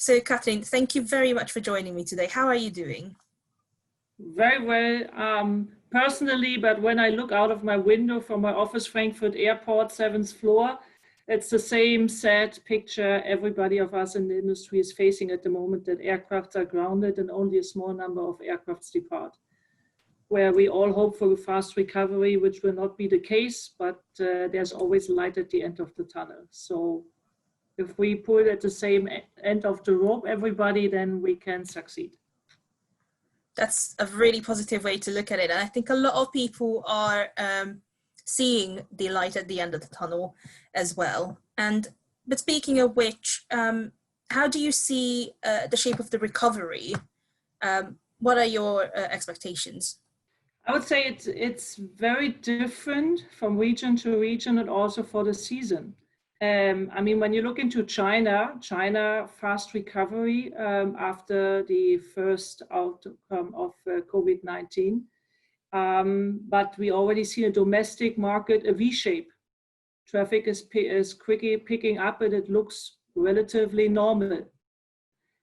So Catrin, thank you very much for joining me today. How are you doing? Very well, personally, but when I look out of my window from my office, Frankfurt Airport, 7th floor, it's the same sad picture everybody of us in the industry is facing at the moment, that aircrafts are grounded and only a small number of aircrafts depart, where we all hope for a fast recovery, which will not be the case, but there's always light at the end of the tunnel. So if we pull at the same end of the rope, everybody, then we can succeed. That's a really positive way to look at it. And I think a lot of people are seeing the light at the end of the tunnel as well. But speaking of which, how do you see the shape of the recovery? What are your expectations? I would say it's very different from region to region and also for the season. I mean, when you look into China, fast recovery after the first outcome of COVID-19. But we already see a domestic market, a V-shape. Traffic is quickly picking up and it looks relatively normal.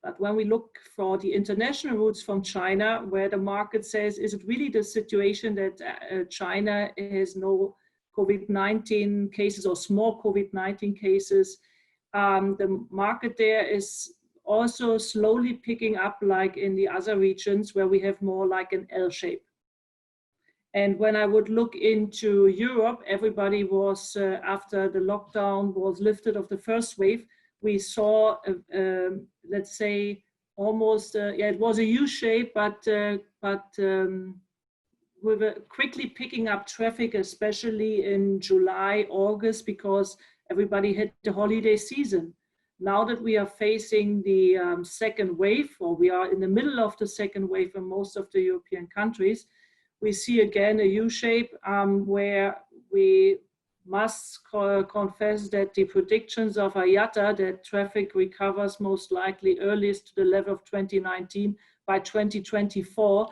But when we look for the international routes from China, where the market says, is it really the situation that China has no COVID-19 cases or small COVID-19 cases? The market there is also slowly picking up, like in the other regions where we have more like an L shape. And when I would look into Europe, everybody was, after the lockdown was lifted of the first wave, we saw, let's say, almost, it was a U shape, but we were quickly picking up traffic, especially in July, August, because everybody had the holiday season. Now that we are facing the second wave, or we are in the middle of the second wave in most of the European countries, we see again a U shape where we must confess that the predictions of IATA that traffic recovers most likely earliest to the level of 2019 by 2024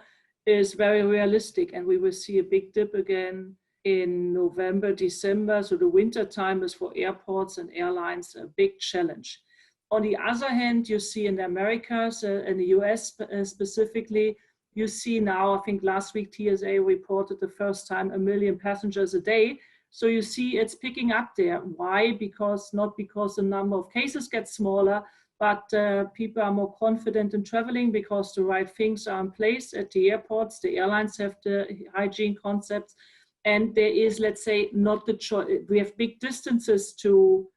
is very realistic, and we will see a big dip again in November, December. So the winter time is for airports and airlines a big challenge. On the other hand, you see in the Americas, in the US specifically, you see now, I think last week TSA reported the first time 1 million passengers a day. So you see it's picking up there. Why? Because not because the number of cases gets smaller, but people are more confident in traveling because the right things are in place at the airports. The airlines have the hygiene concepts, and there is, let's say, not the choice. We have big distances to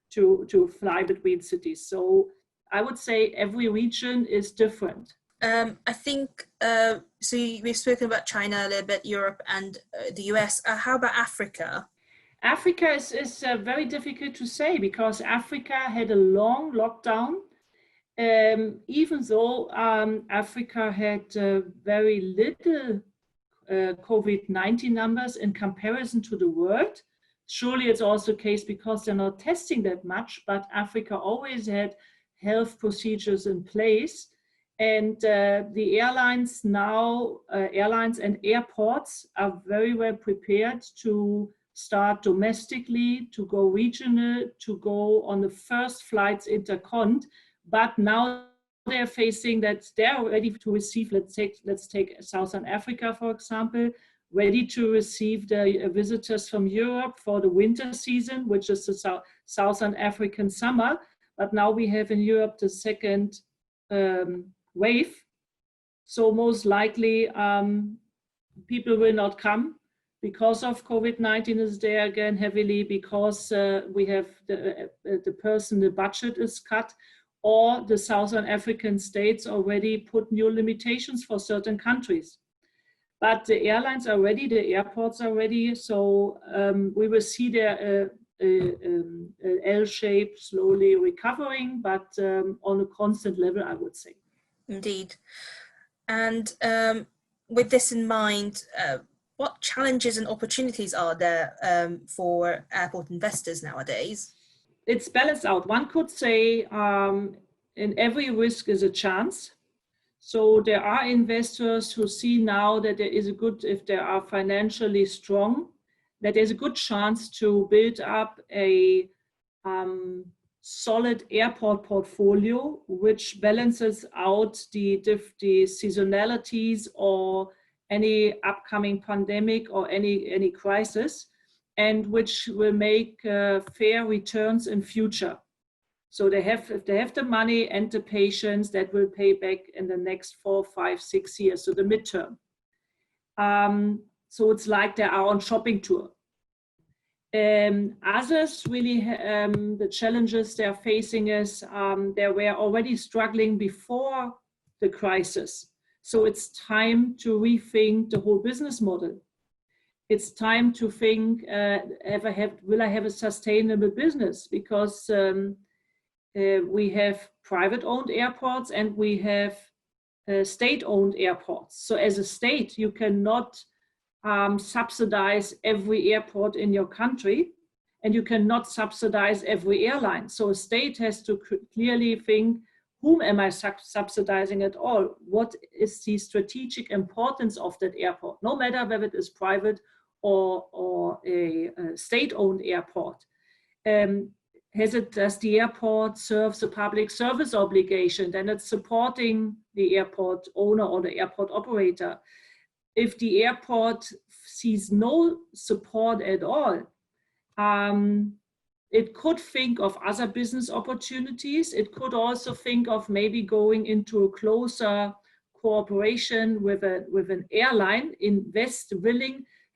fly between cities. So I would say every region is different. I think, so we've spoken about China a little bit, Europe and the US. How about Africa? Africa is very difficult to say because Africa had a long lockdown. Even though Africa had very little COVID-19 numbers in comparison to the world. Surely it's also the case because they're not testing that much, but Africa always had health procedures in place. And the airlines now, airlines and airports are very well prepared to start domestically, to go regional, to go on the first flights intercont. But now they're facing that they're ready to receive, let's take Southern Africa, for example, ready to receive the visitors from Europe for the winter season, which is the Southern African summer. But now we have in Europe the second wave. So most likely people will not come because of COVID-19 is there again heavily, because we have the budget is cut, or the Southern African states already put new limitations for certain countries. But the airlines are ready, the airports are ready, so we will see there a L shape slowly recovering, but on a constant level, I would say. Indeed. And with this in mind, what challenges and opportunities are there for airport investors nowadays? It's balanced out. One could say in every risk is a chance. So there are investors who see now that there is a good, if they are financially strong, that there's a good chance to build up a solid airport portfolio, which balances out the seasonalities or any upcoming pandemic or any crisis, and which will make fair returns in future. So if they have the money and the patience, that will pay back in the next 4, 5, 6 years, so the midterm. So it's like they are on shopping tour. Others really, the challenges they're facing is they were already struggling before the crisis. So it's time to rethink the whole business model. It's time to think, will I have a sustainable business? Because we have private-owned airports and we have state-owned airports. So as a state, you cannot subsidize every airport in your country, and you cannot subsidize every airline. So a state has to clearly think, whom am I subsidizing at all? What is the strategic importance of that airport? No matter whether it is private or a state-owned airport. Does the airport serve the public service obligation? Then it's supporting the airport owner or the airport operator. If the airport sees no support at all, it could think of other business opportunities. It could also think of maybe going into a closer cooperation with an airline,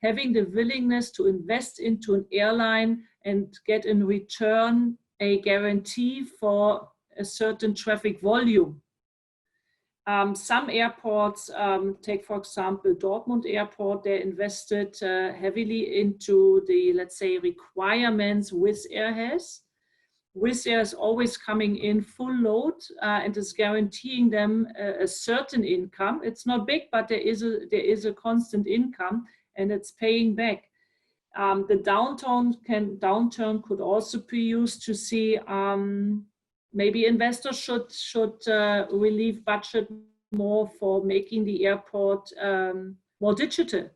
having the willingness to invest into an airline and get in return a guarantee for a certain traffic volume. Some airports, take for example Dortmund Airport, they invested heavily into the, let's say, requirements Wizz Air has. Wizz Air is always coming in full load and is guaranteeing them a certain income. It's not big, but there is a constant income and it's paying back. The downturn could also be used to see maybe investors should relieve budget more for making the airport more digital,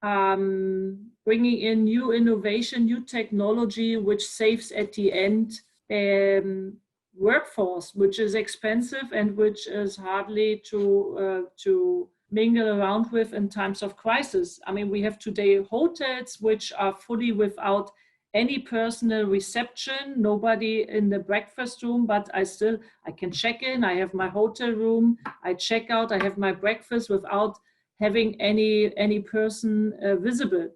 bringing in new innovation, new technology, which saves at the end workforce, which is expensive and which is hardly to mingle around with in times of crisis. I mean, we have today hotels which are fully without any personal reception, nobody in the breakfast room, but I can check in, I have my hotel room, I check out, I have my breakfast without having any person visible.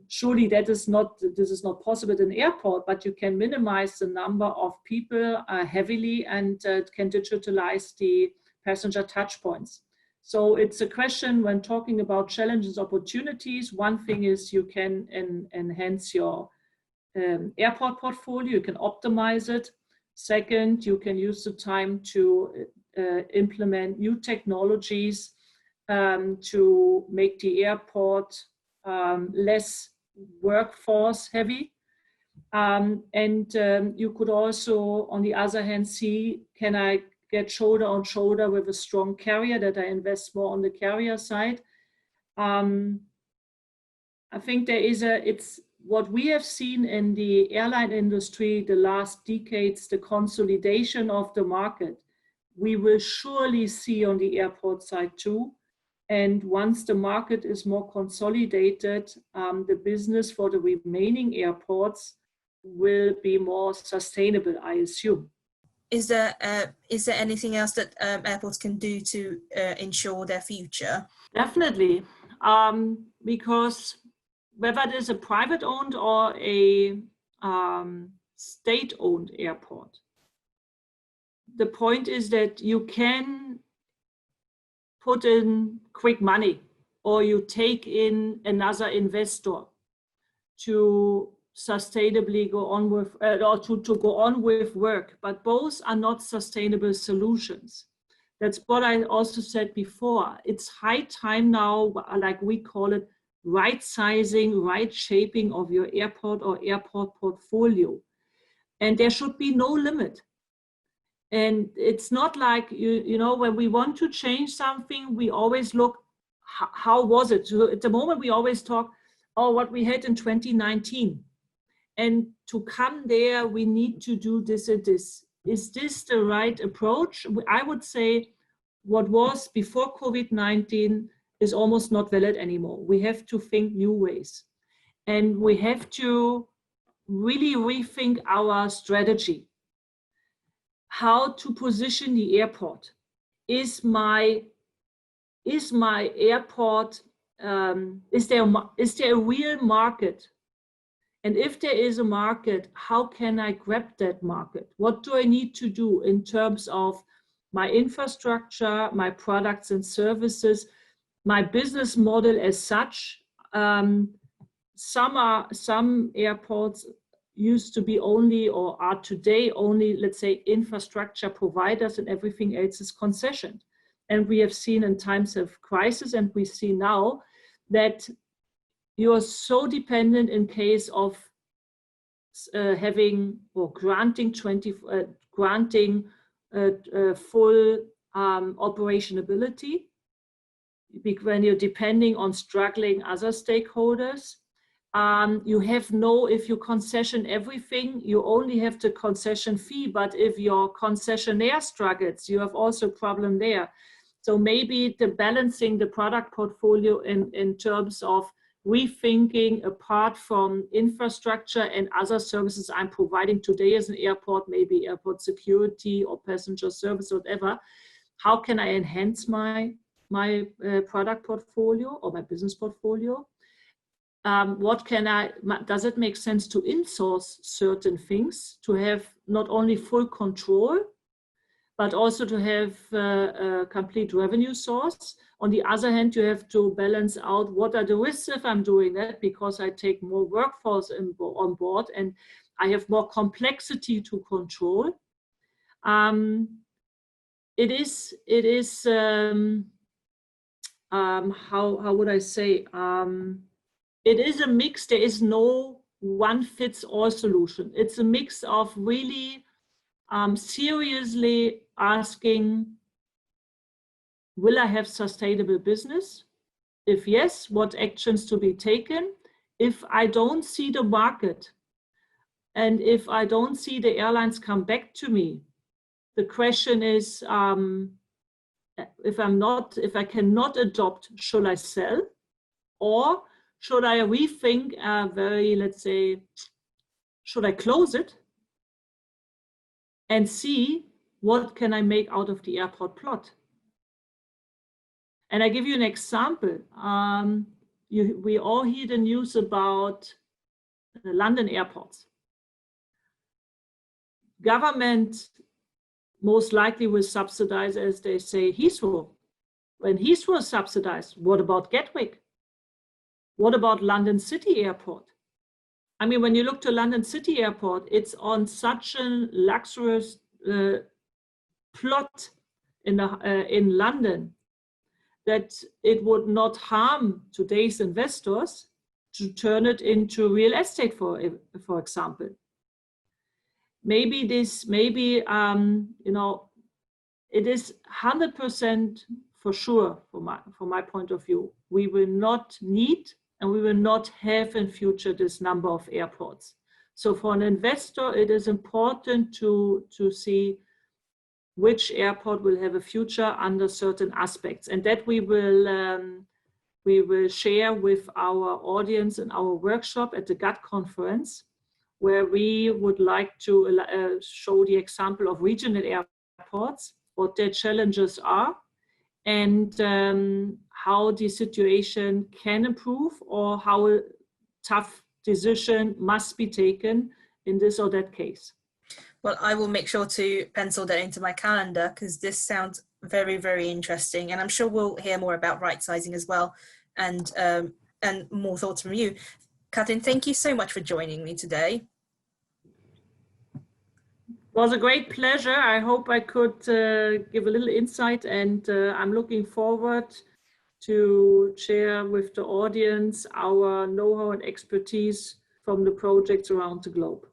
Surely this is not possible at an airport, but you can minimize the number of people heavily and can digitalize the passenger touch points. So it's a question when talking about challenges, opportunities. One thing is you can enhance your airport portfolio, you can optimize it. Second, you can use the time to implement new technologies to make the airport less workforce heavy. And you could also, on the other hand, see, can I get shoulder on shoulder with a strong carrier, that I invest more on the carrier side. I think it's what we have seen in the airline industry the last decades, the consolidation of the market. We will surely see on the airport side too. And once the market is more consolidated, the business for the remaining airports will be more sustainable, I assume. Is there anything else that airports can do to ensure their future? Definitely, because whether it is a private-owned or a state-owned airport, the point is that you can put in quick money or you take in another investor to sustainably go on with, or to go on with work, but both are not sustainable solutions. That's what I also said before. It's high time now, like we call it, right sizing, right shaping of your airport or airport portfolio. And there should be no limit. And it's not like, you know, when we want to change something, we always look, how was it? So at the moment, we always talk, oh, what we had in 2019. and to come there, we need to do this and this. Is this the right approach? I would say what was before COVID-19 is almost not valid anymore. We have to think new ways. And we have to really rethink our strategy. How to position the airport. Is my airport, is there a real market? And if there is a market, how can I grab that market? What do I need to do in terms of my infrastructure, my products and services, my business model as such? Some airports used to be only, or are today only, let's say, infrastructure providers, and everything else is concession. And we have seen in times of crisis, and we see now that you are so dependent in case of having or granting full operationability, when you're depending on struggling other stakeholders. If you concession everything, you only have the concession fee, but if your concessionaire struggles, you have also a problem there. So maybe the balancing the product portfolio in terms of rethinking apart from infrastructure and other services I'm providing today as an airport, maybe airport security or passenger service, whatever. How can I enhance my product portfolio or my business portfolio? Does it make sense to insource certain things, to have not only full control, but also to have a complete revenue source? On the other hand, you have to balance out what are the risks if I'm doing that, because I take more workforce on board and I have more complexity to control. How would I say? It is a mix. There is no one fits all solution. It's a mix of really seriously asking, will I have sustainable business? If yes, what actions to be taken? If I don't see the market, and if I don't see the airlines come back to me, the question is, if I cannot adopt, should I sell? Or should I rethink let's say, should I close it and see what can I make out of the airport plot? And I give you an example. We all hear the news about the London airports. Government most likely will subsidize, as they say, Heathrow. When Heathrow is subsidized, what about Gatwick? What about London City Airport? I mean, when you look to London City Airport, it's on such a luxurious plot in London that it would not harm today's investors to turn it into real estate, for example. Maybe it is 100% for sure, from my point of view, we will not need and we will not have in future this number of airports. So for an investor, it is important to see which airport will have a future under certain aspects, and that we will share with our audience in our workshop at the GUT conference, where we would like to show the example of regional airports, what their challenges are, and how the situation can improve, or how a tough decision must be taken in this or that case. Well, I will make sure to pencil that into my calendar, because this sounds very, very interesting. And I'm sure we'll hear more about right sizing as well, and more thoughts from you. Catrin, thank you so much for joining me today. It was a great pleasure. I hope I could give a little insight, and I'm looking forward to share with the audience our know-how and expertise from the projects around the globe.